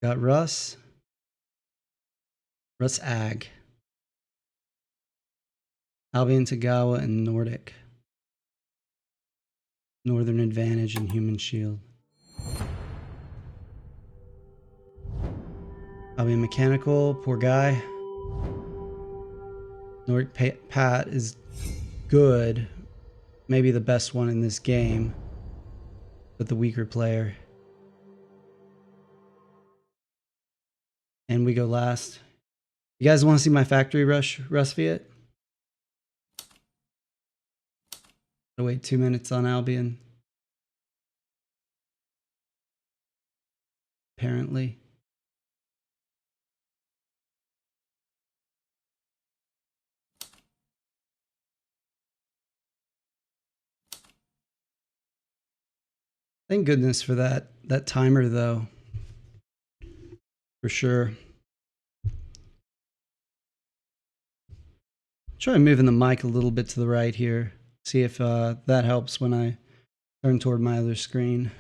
Got Russ Ag, Albion Tagawa, and Nordic. Northern Advantage and Human Shield. Albion Mechanical, poor guy. Nordic Pat is good, maybe the best one in this game, but the weaker player. And we go last. You guys want to see my factory rush, Rusviet? I'll wait 2 minutes on Albion. Apparently. Thank goodness for that timer though. For sure. Try moving the mic a little bit to the right here. See if that helps when I turn toward my other screen.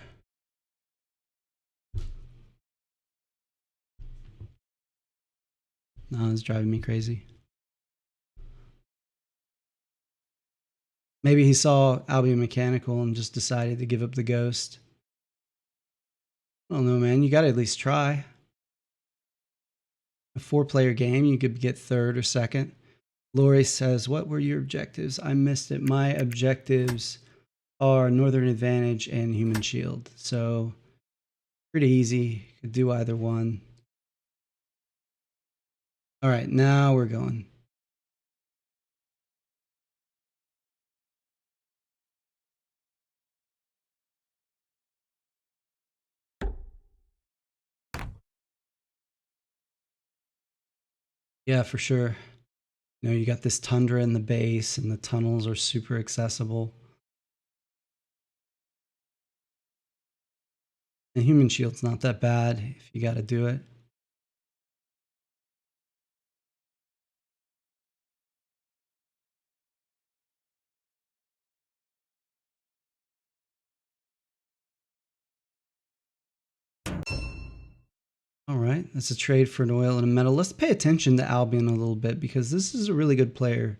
No, it's driving me crazy. Maybe he saw Albion Mechanical and just decided to give up the ghost. I don't know, man. You got to at least try. A 4-player game, you could get third or second. Lori says, what were your objectives? I missed it. My objectives are Northern Advantage and Human Shield. So pretty easy. Could do either one. All right, now we're going. Yeah, for sure. You know, you got this tundra in the base and the tunnels are super accessible. And Human Shield's not that bad if you got to do it. All right, that's a trade for an oil and a metal. Let's pay attention to Albion a little bit because this is a really good player.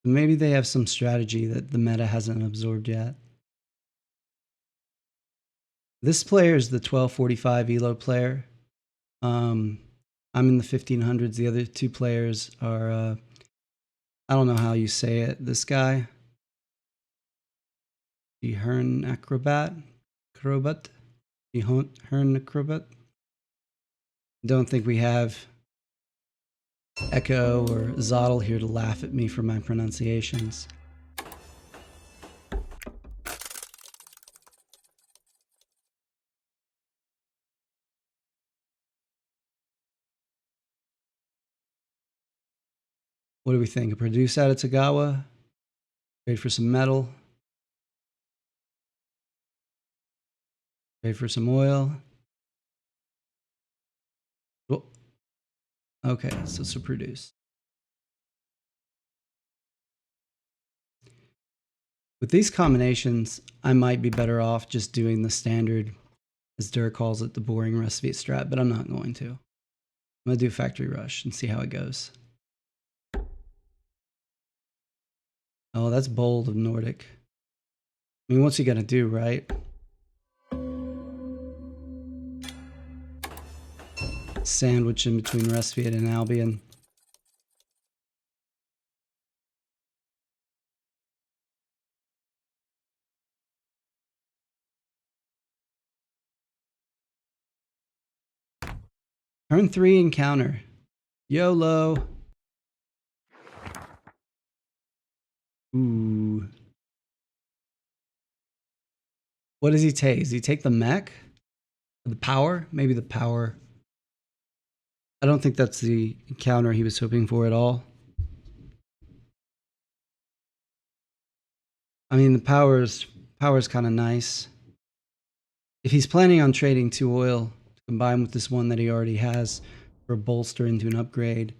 Maybe they have some strategy that the meta hasn't absorbed yet. This player is the 1245 elo player. I'm in the 1500s. The other two players are, I don't know how you say it. This guy, the Hern Acrobat. Don't think we have Echo or Zottle here to laugh at me for my pronunciations. What do we think? A produce out of Tagawa? Trade for some metal? Trade for some oil? Oh. Okay, so it's a produce. With these combinations, I might be better off just doing the standard, as Dur calls it, the boring Rusviet strat, but I'm not going to. I'm going to do Factory Rush and see how it goes. Oh, that's bold of Nordic. I mean, what's he going to do, right? Sandwich in between Rusviet and Albion. Turn 3 encounter. YOLO. Ooh. What does he take? Does he take the mech? The power? Maybe the power. I don't think that's the encounter he was hoping for at all. I mean, the power is kind of nice. If he's planning on trading 2 oil to combine with this one that he already has for a bolster into an upgrade,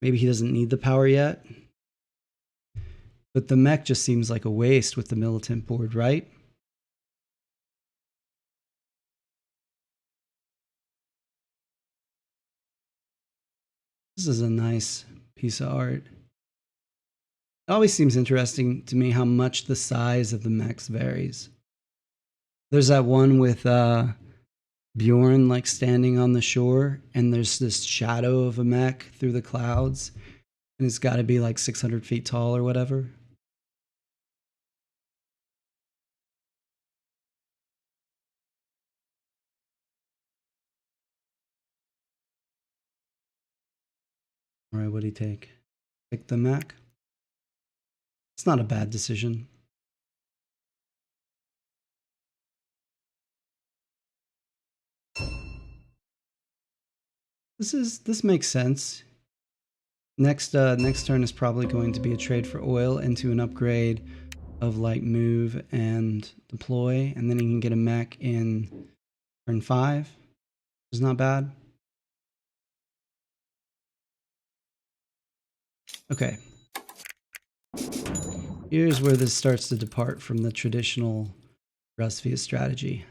maybe he doesn't need the power yet. But the mech just seems like a waste with the militant board, right? This is a nice piece of art. It always seems interesting to me how much the size of the mechs varies. There's that one with Bjorn like standing on the shore, and there's this shadow of a mech through the clouds, and it's got to be like 600 feet tall or whatever. All right, what'd he take? Pick the mech. It's not a bad decision. This makes sense. Next turn is probably going to be a trade for oil into an upgrade of like move and deploy, and then he can get a mech in turn 5. It's not bad. Okay. Here's where this starts to depart from the traditional Rusviet strategy.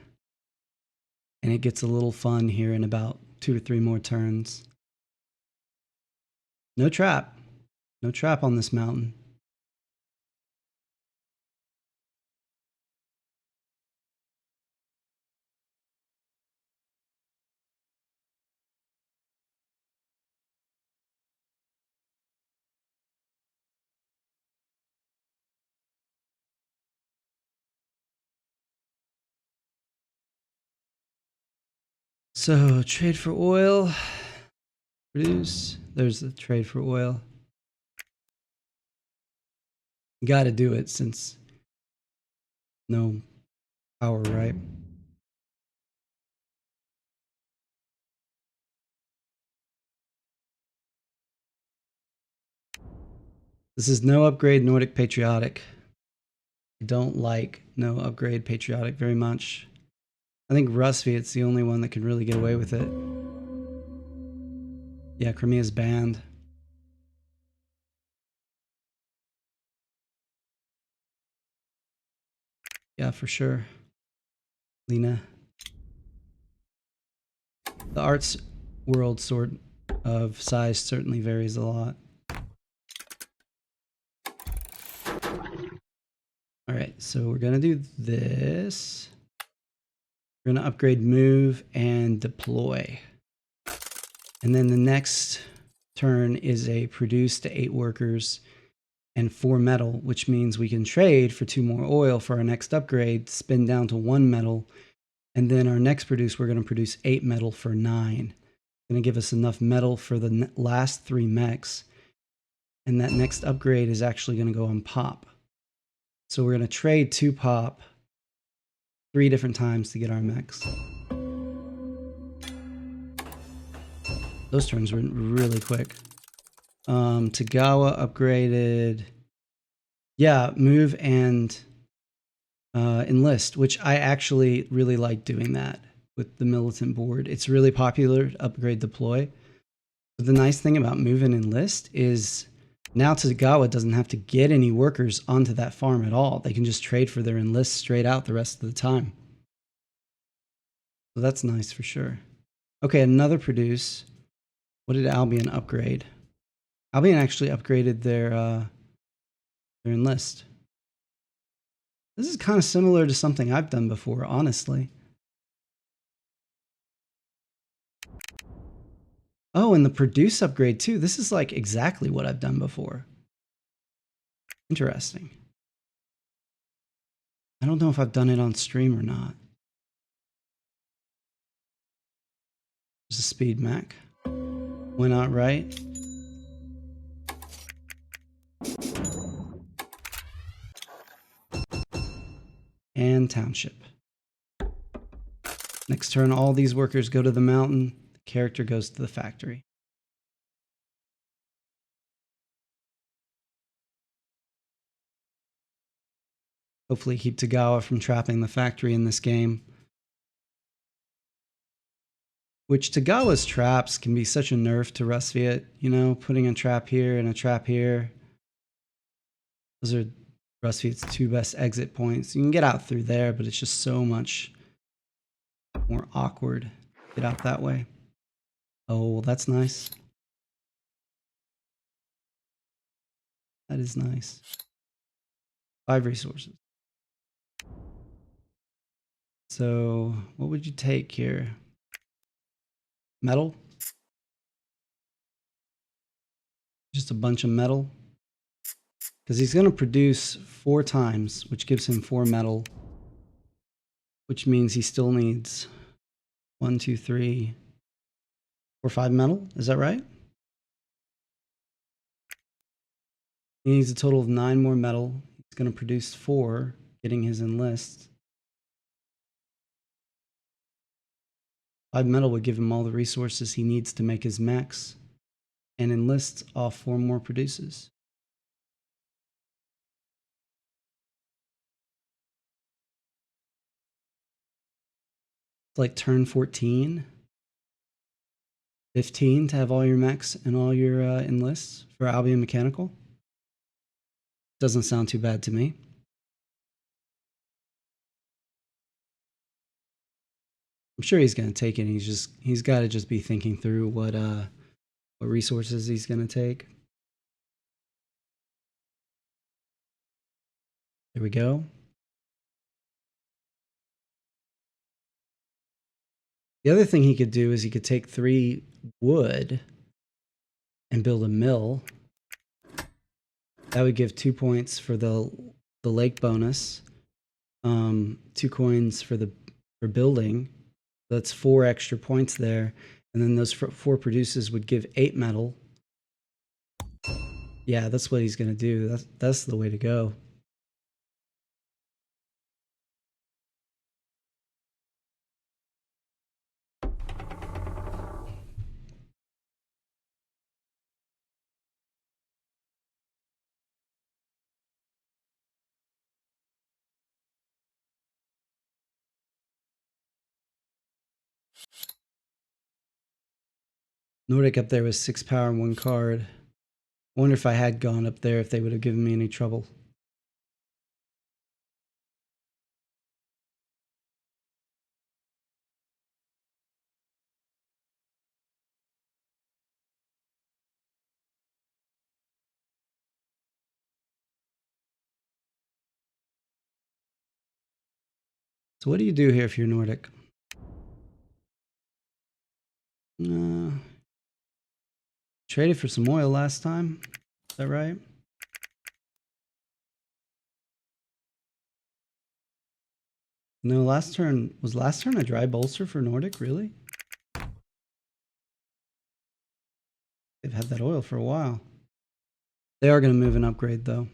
And it gets a little fun here in about 2 or 3 more turns. No trap. No trap on this mountain. So trade for oil. Produce. There's the trade for oil. Got to do it since no power, right? This is no upgrade Nordic Patriotic. I don't like no upgrade Patriotic very much. I think Rusviet's the only one that could really get away with it. Yeah, Crimea's banned. Yeah, for sure. Lena. The arts world sort of size certainly varies a lot. All right, so we're gonna do this. We're gonna upgrade move and deploy. And then the next turn is a produce to 8 workers and 4 metal, which means we can trade for 2 more oil for our next upgrade, spin down to 1 metal, and then our next produce, we're going to produce 8 metal for 9. Going to give us enough metal for the last 3 mechs, and that next upgrade is actually going to go on pop. So we're going to trade 2 pop 3 different times to get our mechs. Those turns went really quick. Tagawa upgraded, yeah, move and enlist, which I actually really like doing that with the militant board. It's really popular to upgrade deploy. But the nice thing about move and enlist is now Tagawa doesn't have to get any workers onto that farm at all. They can just trade for their enlist straight out the rest of the time. So that's nice for sure. Okay, another produce. What did Albion upgrade? Albion actually upgraded their enlist. This is kind of similar to something I've done before, honestly. Oh, and the produce upgrade too. This is like exactly what I've done before. Interesting. I don't know if I've done it on stream or not. There's a speed Mac. Why not, right? And township. Next turn, all these workers go to the mountain. The character goes to the factory. Hopefully keep Tagawa from trapping the factory in this game. Which Tagawa's traps can be such a nerf to Rusviet, you know, putting a trap here and a trap here. Those are Rusviet's 2 best exit points. You can get out through there, but it's just so much more awkward. Get out that way. Oh, well, that's nice. That is nice. 5 resources. So what would you take here? Metal? Just a bunch of metal? Because he's going to produce 4 times, which gives him 4 metal, which means he still needs 1, 2, 3, 4, 5 metal. Is that right? He needs a total of 9 more metal. He's going to produce 4, getting his enlist. 5 metal would give him all the resources he needs to make his mechs, and enlist off 4 more produces. It's like turn 14, 15 to have all your mechs and all your enlists for Albion Mechanical. Doesn't sound too bad to me. I'm sure he's going to take it. He's got to just be thinking through what resources he's going to take. There we go. The other thing he could do is he could take 3 wood and build a mill. That would give 2 points for the lake bonus, 2 coins for building. That's 4 extra points there, and then those 4 produces would give 8 metal. Yeah, that's what he's gonna do. That's the way to go. Nordic up there was 6 power and 1 card. I wonder if I had gone up there if they would have given me any trouble. So what do you do here if you're Nordic? Traded for some oil last time. Is that right? No, last turn a dry bolster for Nordic, really? They've had that oil for a while. They are going to move and upgrade, though.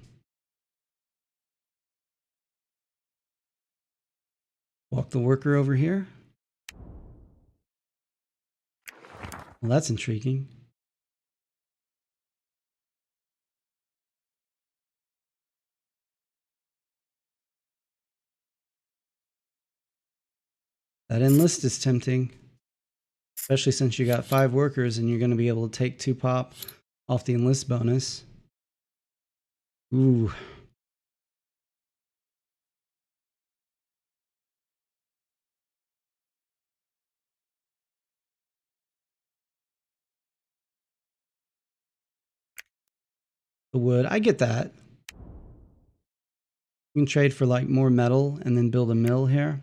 Walk the worker over here. Well, that's intriguing. That enlist is tempting, especially since you got 5 workers and you're going to be able to take 2 pop off the enlist bonus. Ooh. The wood, I get that. You can trade for like more metal and then build a mill here.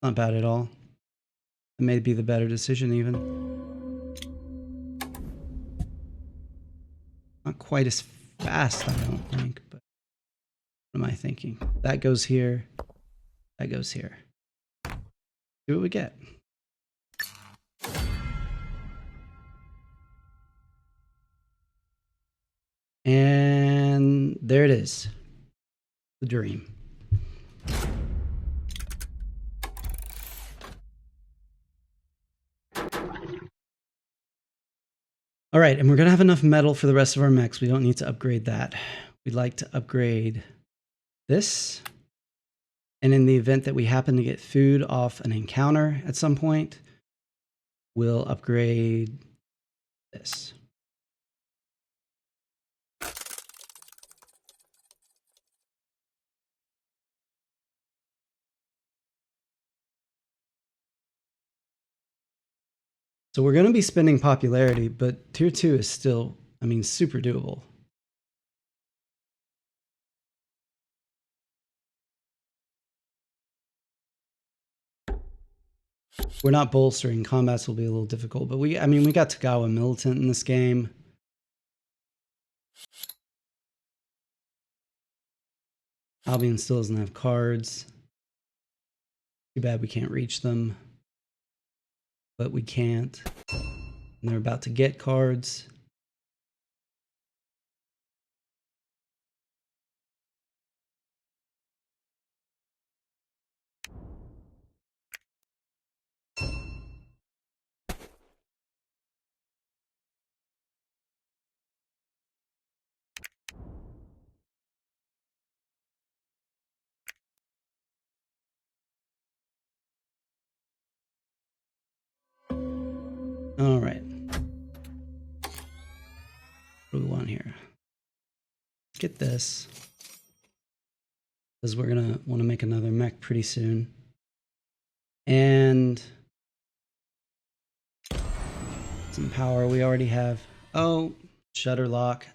Not bad at all. It may be the better decision even. Not quite as fast, I don't think, but what am I thinking? That goes here. That goes here. See what we get. And there it is. The dream. All right, and we're going to have enough metal for the rest of our mechs. We don't need to upgrade that. We'd like to upgrade this. And in the event that we happen to get food off an encounter at some point, we'll upgrade this. So we're going to be spending popularity, but tier 2 is still, I mean, super doable. we're not bolstering. Combats will be a little difficult, but we got Tagawa militant in this game. Albion still doesn't have cards. Too bad we can't reach them, but we can't. And they're about to get cards. All right. What do we want here? Get this, because we're gonna want to make another mech pretty soon. And some power we already have. Oh, shutter lock.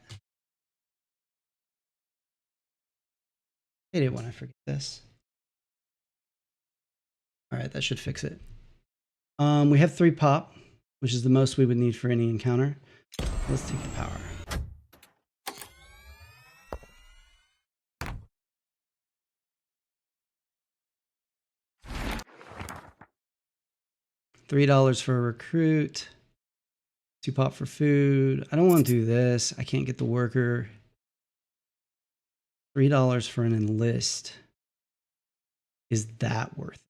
Hate it when I forget this. All right, that should fix it. We have 3 pop, which is the most we would need for any encounter. Let's take the power. $3 for a recruit. 2 pop for food. I don't want to do this. I can't get the worker. $3 for an enlist. Is that worth it?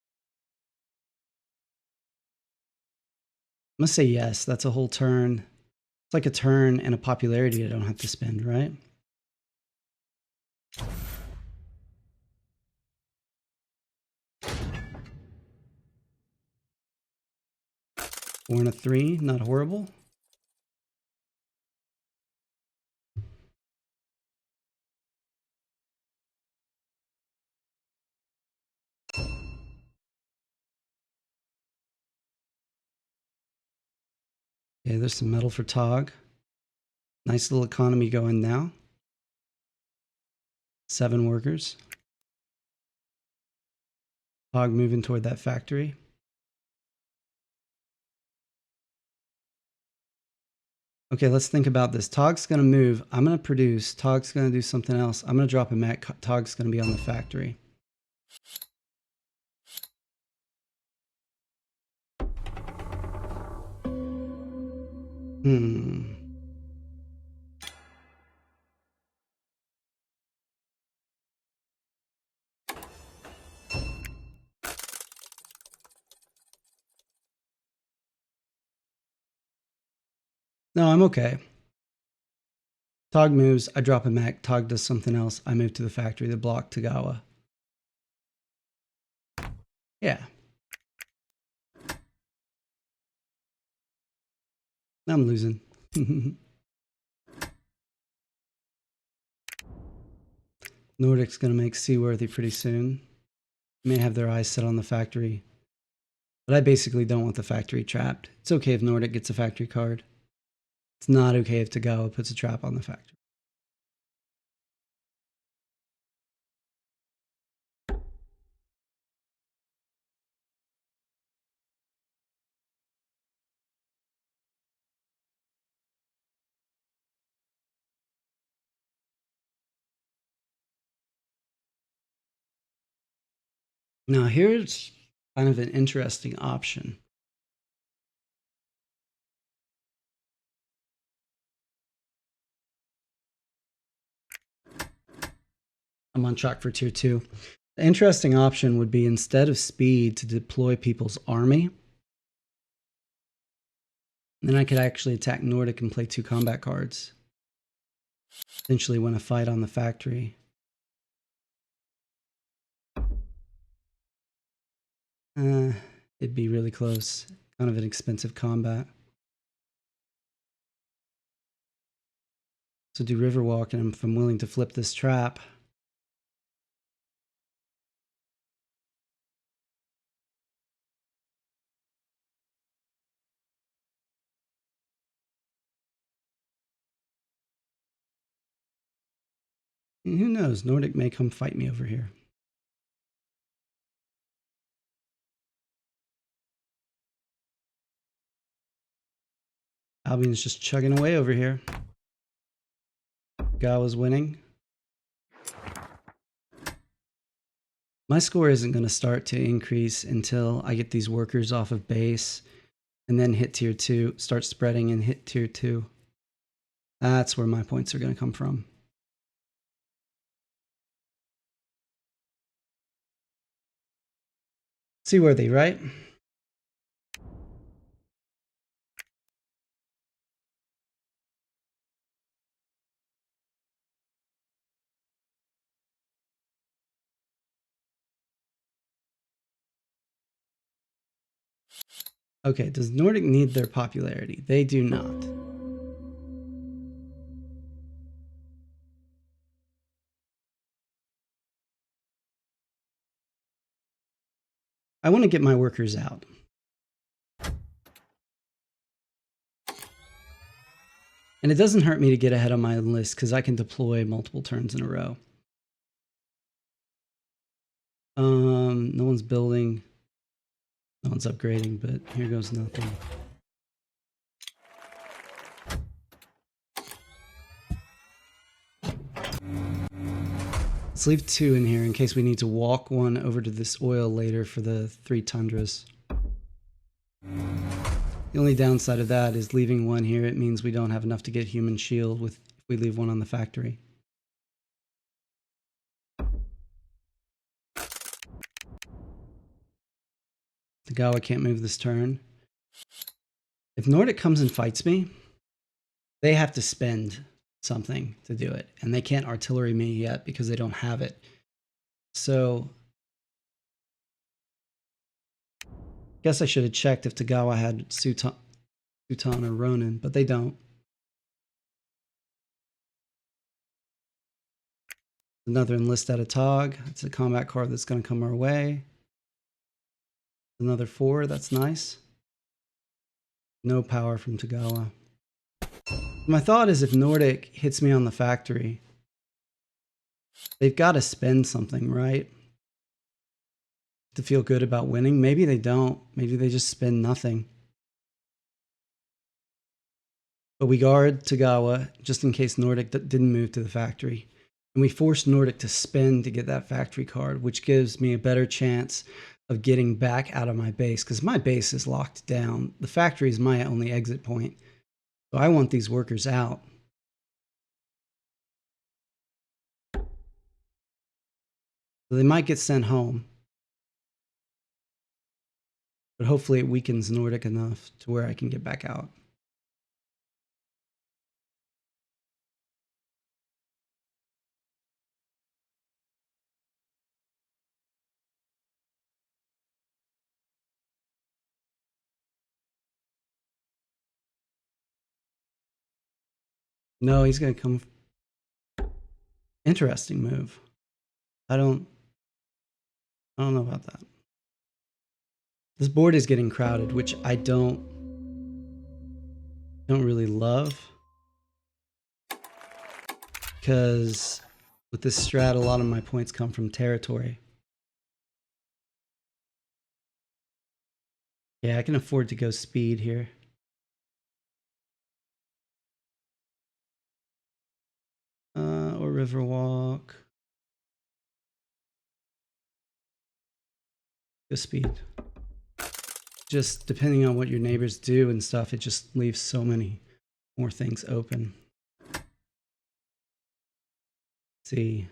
I'm going to say yes. That's a whole turn. It's like a turn and a popularity I don't have to spend, right? Four and a 3, not horrible. Okay, there's some metal for Tog. Nice little economy going now. 7 workers. Tog moving toward that factory. Okay, let's think about this. Tog's going to move. I'm going to produce. Tog's going to do something else. I'm going to drop a mech. Tog's going to be on the factory. No, I'm okay. Tog moves. I drop a mech. Tog does something else. I move to the factory to block Tagawa. Yeah. I'm losing. Nordic's going to make seaworthy pretty soon. May have their eyes set on the factory. But I basically don't want the factory trapped. It's okay if Nordic gets a factory card. It's not okay if Tagawa puts a trap on the factory. Now here's kind of an interesting option. I'm on track for tier 2. The interesting option would be, instead of speed, to deploy people's army. Then I could actually attack Nordic and play 2 combat cards. Essentially win a fight on the factory. It'd be really close. Kind of an expensive combat. So do Riverwalk, and if I'm willing to flip this trap. And who knows? Nordic may come fight me over here. Albion's just chugging away over here. Gawa's winning. My score isn't going to start to increase until I get these workers off of base and then hit tier 2, start spreading and hit tier 2. That's where my points are going to come from. Seaworthy, right? Okay, does Nordic need their popularity? They do not. I want to get my workers out. And it doesn't hurt me to get ahead on my list because I can deploy multiple turns in a row. No one's building. No one's upgrading, but here goes nothing. Let's leave 2 in here in case we need to walk one over to this oil later for the 3 tundras. The only downside of that is leaving 1 here. It means we don't have enough to get human shield if we leave 1 on the factory. The Gawa can't move this turn. If Nordic comes and fights me, they have to spend something to do it. And they can't artillery me yet because they don't have it. So guess I should have checked if Tagawa had Sutan or Ronin, but they don't. Another enlist at a Tog. It's a combat card that's going to come our way. Another 4. That's nice. No power from Tagawa. My thought is if Nordic hits me on the factory, they've got to spend something, right? To feel good about winning. Maybe they don't. Maybe they just spend nothing. But we guard Tagawa just in case Nordic didn't move to the factory. And we force Nordic to spend to get that factory card, which gives me a better chance of getting back out of my base because my base is locked down. The factory is my only exit point. So I want these workers out. So they might get sent home. But hopefully it weakens Nordic enough to where I can get back out. No, he's going to come. Interesting move. I don't know about that. This board is getting crowded, which I don't really love. Because with this strat, a lot of my points come from territory. Yeah, I can afford to go speed here. Or Riverwalk. Go speed. Just depending on what your neighbors do and stuff, it just leaves so many more things open. Let's see.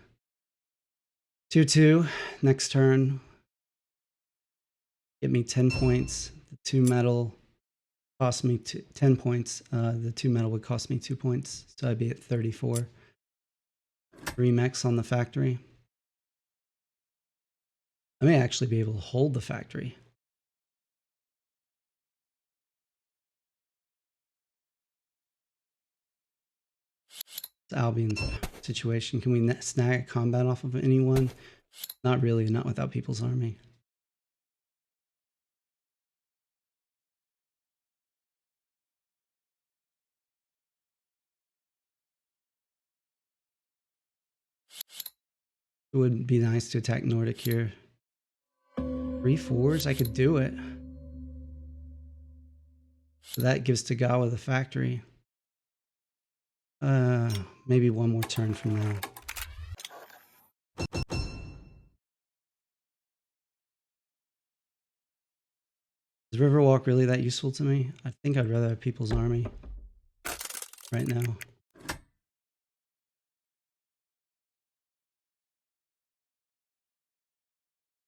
2-2. Next turn. Get me 10 points. The 2 metal cost me 10 points. The 2 metal would cost me 2 points. So I'd be at 34. 3 mechs on the factory. I may actually be able to hold the factory. It's Albion's situation. Can we snag a combat off of anyone? Not really, not without People's Army. It would be nice to attack Nordic here. 3 4s, I could do it. So that gives Tagawa the factory. Maybe one more turn from now. Is Riverwalk really that useful to me? I think I'd rather have People's Army right now.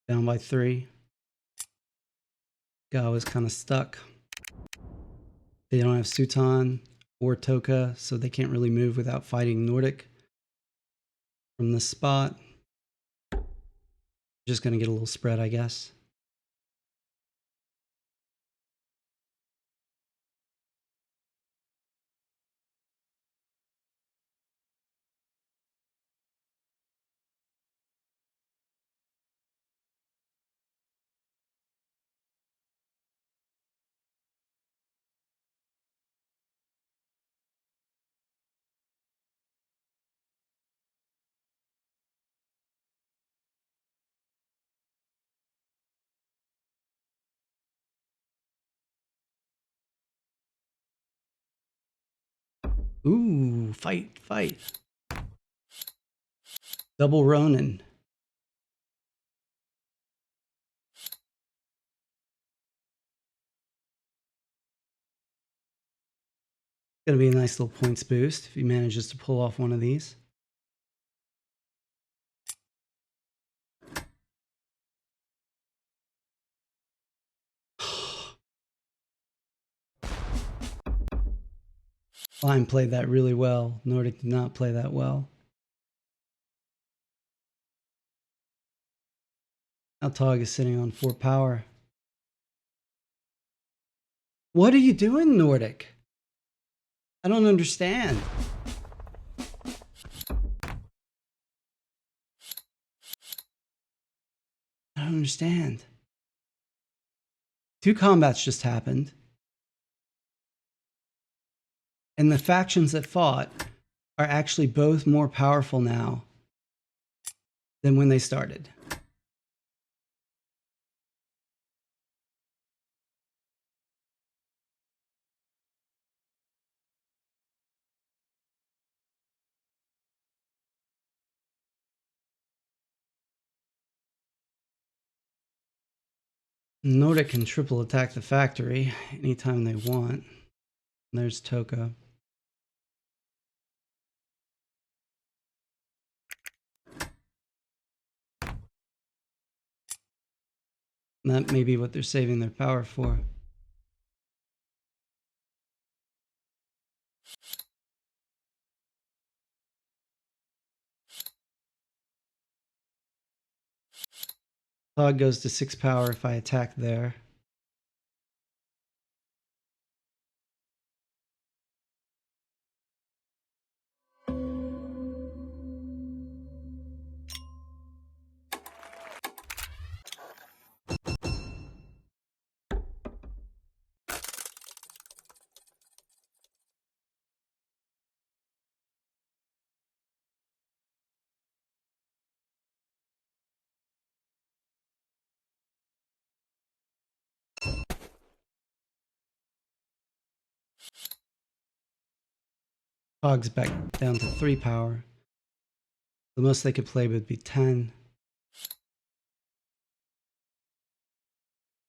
Down by 3. Gawa's kind of stuck. They don't have Sutan or Toka, so they can't really move without fighting Nordic from this spot. Just going to get a little spread, I guess. Ooh, fight, fight. Double Ronin. Gonna be a nice little points boost if he manages to pull off one of these. Klein played that really well. Nordic did not play that well. Now Tog is sitting on 4 power. What are you doing, Nordic? I don't understand. I don't understand. 2 combats just happened. And the factions that fought are actually both more powerful now than when they started. Nordic can triple attack the factory anytime they want. And there's Toka. And that may be what they're saving their power for. Tog goes to 6 power if I attack there. Tog's back down to 3 power. The most they could play would be 10.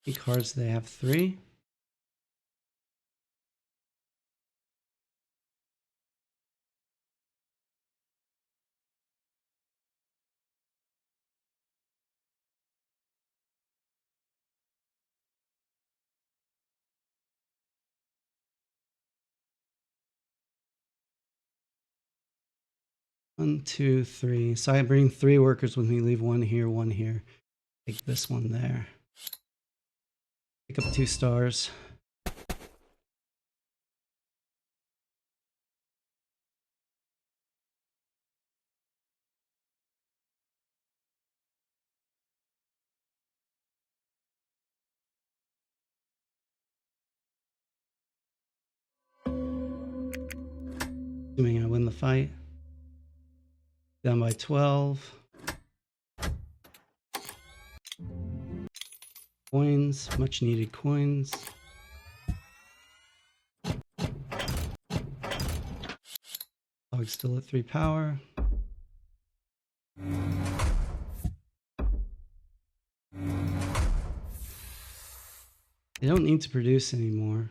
How many cards do they have? 3? One, two, three. So I bring 3 workers with me, leave 1 here, 1 here. Take this one there. Pick up 2 stars. Assuming I win the fight. Down by 12. Coins, much needed coins. Dog's still at 3 power. They don't need to produce anymore.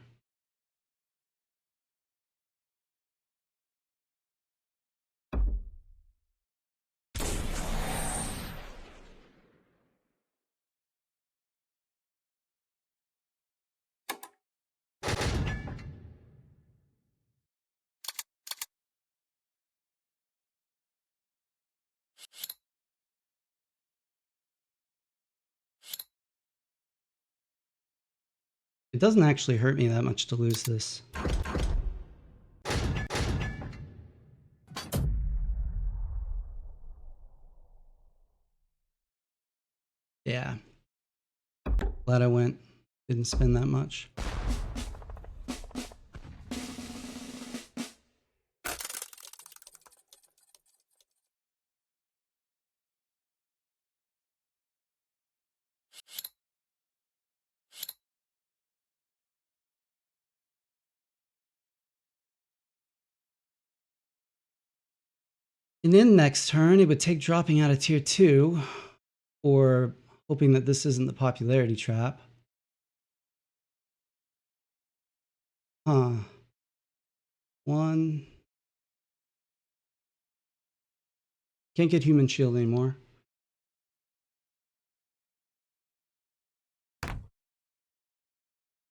It doesn't actually hurt me that much to lose this. Yeah. Glad I went. Didn't spend that much. And then next turn, it would take dropping out of tier 2, or hoping that this isn't the popularity trap. Huh. 1. Can't get human shield anymore.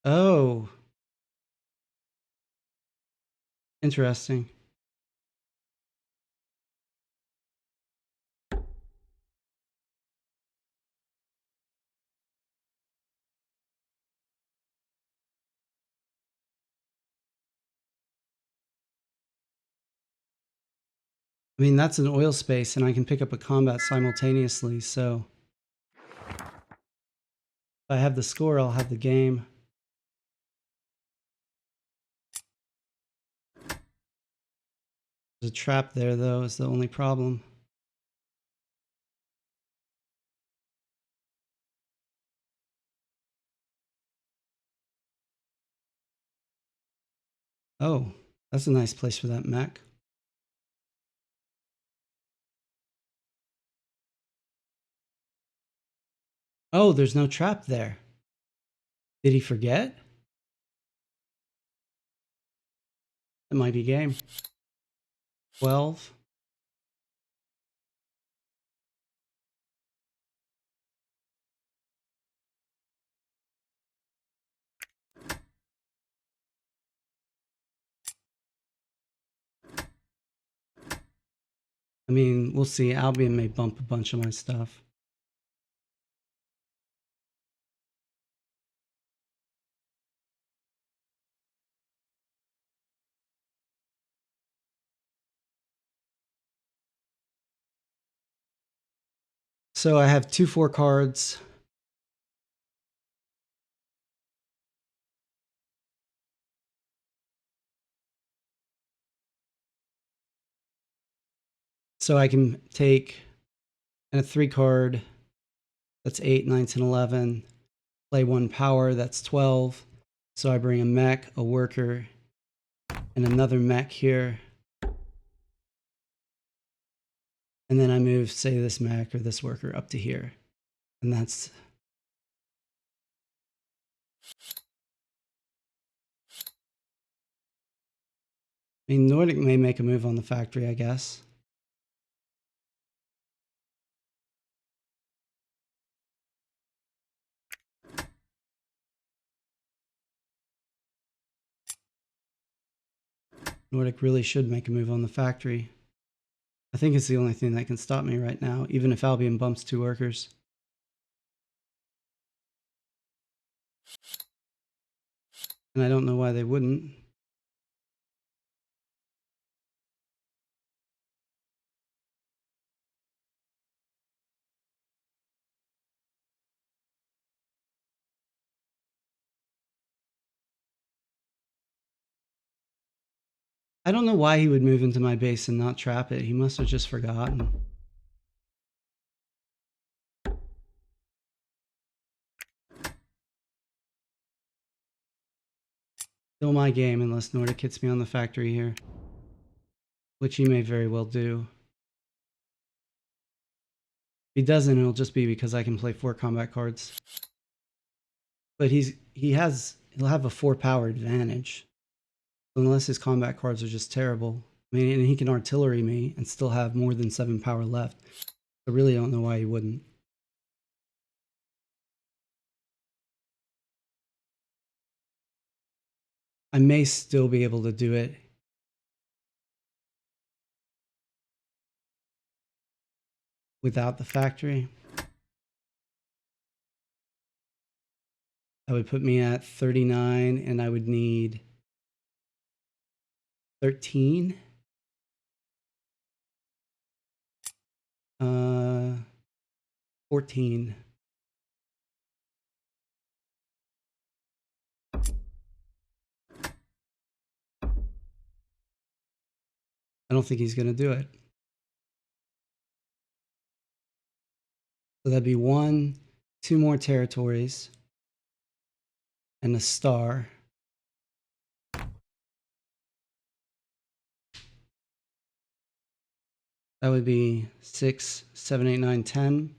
Oh. Interesting. I mean, that's an oil space, and I can pick up a combat simultaneously, so if I have the score, I'll have the game. There's a trap there, though, is the only problem. Oh, that's a nice place for that mech. Oh, there's no trap there. Did he forget? It might be game. 12. I mean, we'll see. Albion may bump a bunch of my stuff. So I have 2/4 cards. So I can take a 3 card. That's 8, 9, 10, 11. Play 1 power. That's 12. So I bring a mech, a worker, and another mech here. And then I move, say, this mech or this worker up to here. And that's... I mean, Nordic may make a move on the factory, I guess. Nordic really should make a move on the factory. I think it's the only thing that can stop me right now, even if Albion bumps 2 workers. And I don't know why they wouldn't. I don't know why he would move into my base and not trap it. He must have just forgotten. Still my game unless Nordic hits me on the factory here. which he may very well do. If he doesn't, it'll just be because I can play 4 combat cards. But he'll have a 4 power advantage. Unless his combat cards are just terrible. I mean, and he can artillery me and still have more than 7 power left. I really don't know why he wouldn't. I may still be able to do it. Without the factory. That would put me at 39, and I would need 13. 14. I don't think he's going to do it. So that'd be 1, 2 more territories, and a star. That would be 6, 7, 8, 9, 10.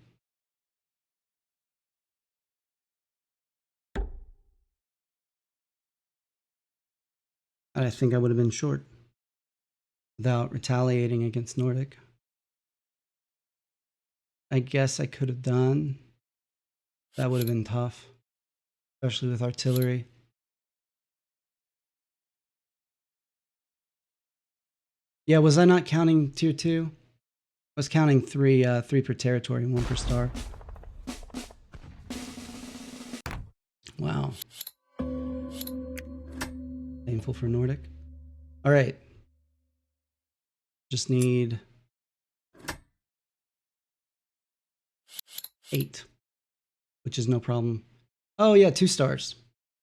And I think I would have been short without retaliating against Nordic. I guess I could have done. That would have been tough, especially with artillery. Yeah, was I not counting tier 2? I was counting 3 per territory and 1 per star. Wow. Painful for Nordic. All right. Just need 8, which is no problem. Oh yeah, 2 stars.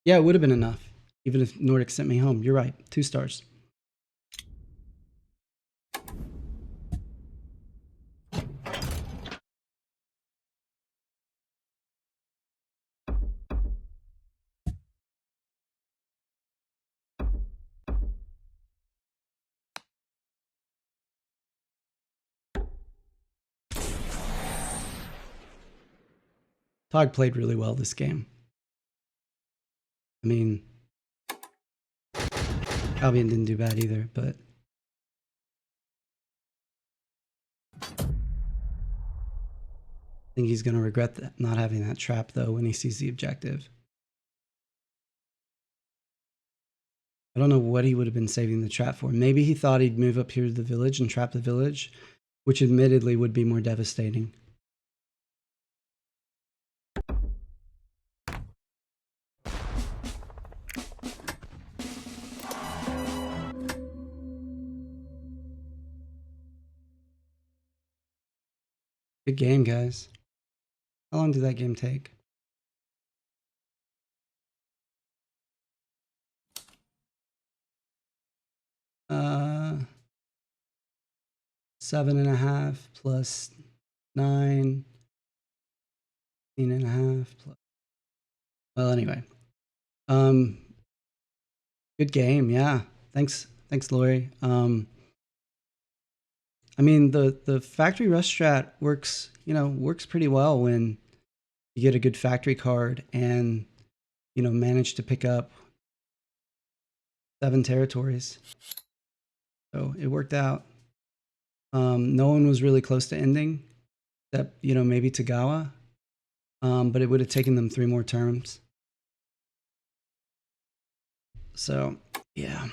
Yeah, it would have been enough, even if Nordic sent me home. You're right, 2 stars. Tog played really well this game. I mean, Albion didn't do bad either, but I think he's going to regret that, not having that trap, though, when he sees the objective. I don't know what he would have been saving the trap for. Maybe he thought he'd move up here to the village and trap the village, which admittedly would be more devastating. Good game, guys. How long did that game take? Uh, 7.5 plus 9, 18.5 plus. Well, anyway, good game. Yeah, thanks, Lori. I mean, the factory rush strat works pretty well when you get a good factory card and manage to pick up 7 territories. So it worked out. No one was really close to ending, except maybe Tagawa, but it would have taken them 3 more terms. So yeah.